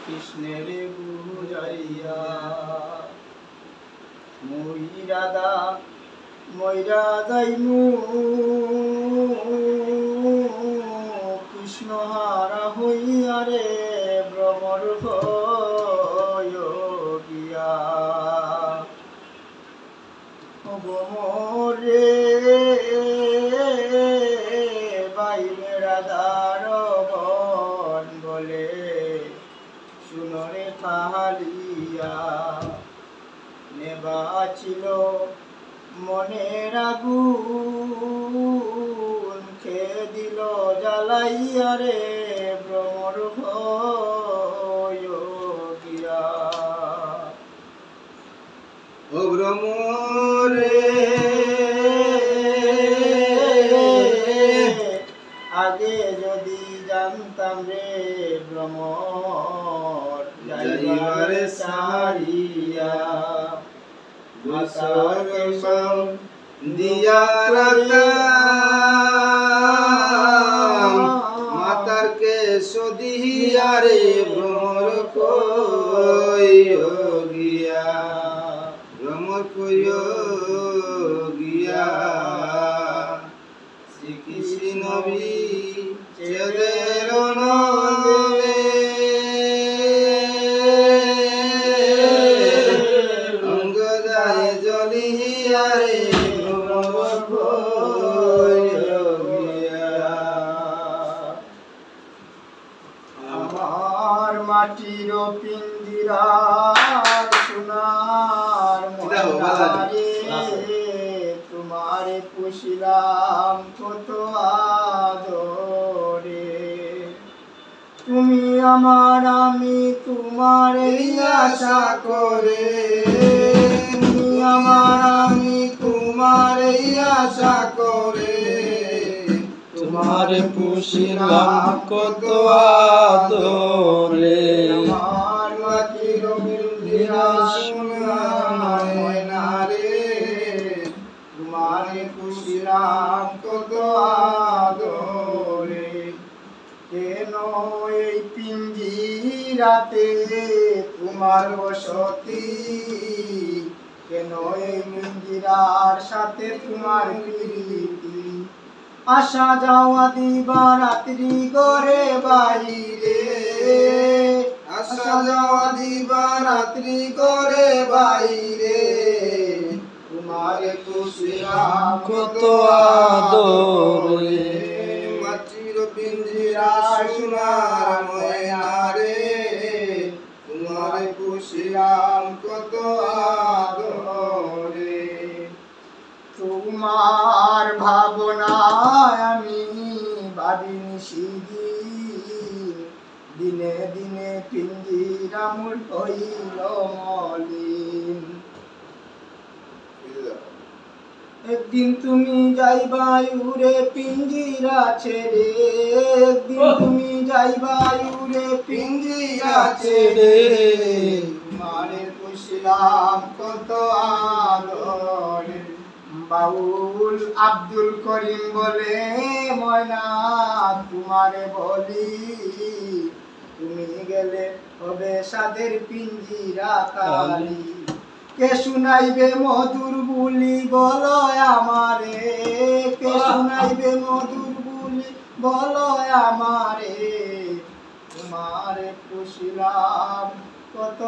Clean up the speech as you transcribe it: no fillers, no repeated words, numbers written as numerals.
কৃষ্ণের বুঝাইয়া মইরা যাইমু কৃষ্ণ হারা হইয়া রে ভ্রমর গিয়া ভ্রমরে বাইবে রাধার বন বলে শুনরে কাহালিয়া নেবাছিল মনের আগুন খেয়ে দিল জ্বালাইয়া রে ভ্রমর গিয়া ও ভ্রমরে আগে যদি জানতাম রে ভ্রমর যাইবারে সারিয়া দিয়া মাতার কে সদিয়া রে ভ্রমর গিয়া ভ্রমর গিয়া শ্রীকৃষ্ণ নবী চেদের নলে অঙ্গ যায় জলিয়া রে ভ্রমর গিয়া আমার মাটির পিঞ্জিরা সোনার মনে তোমারে পুষিলাম কত আদরে তুমি আমার আমি তোমার আশা করে তুমি আমার আমি তোমার আশা করে তোমারে পুষিলাম কত আদরে আমার মাটির পিঞ্জিরা সোনার ময়না রে তোমারে পুষিলাম কত আদরে কেন এই পিঞ্জিরাতে তোমার বসতি কেন এই পিঞ্জিরার সাথে তোমার প্রীতি আসা যাওয়া দিবা রাত্রি ঘরে বাইরে আসা যাওয়া দিবা রাত্রি ঘরে বাইরে তোমারে পুষিলাম কত আদরে মাটির পিঞ্জিরা সোনার ময়না রে তোমারে পুষিলাম কত আদরে তোমার ভাবনায় আমি ভাবিনি সেদিন দিনে দিনে পিঞ্জিরা মোর হইল মলিন একদিন তুমি যাইবা উড়ে পিঞ্জিরা ছেড়ে একদিন তুমি যাইবা উড়ে পিঞ্জিরা ছেড়ে তোমারে পুষিলাম কত আদরে বাউল আব্দুল করিম বলে ময়না তোমারে বলি তুমি গেলে হবে সাদের পিঞ্জিরা কালি কে শুনাইবে মধুর বুলি বলো আমারে কে শুনাইবে মধুর বুলি বলো আমারে তোমারে পুষিলাম কত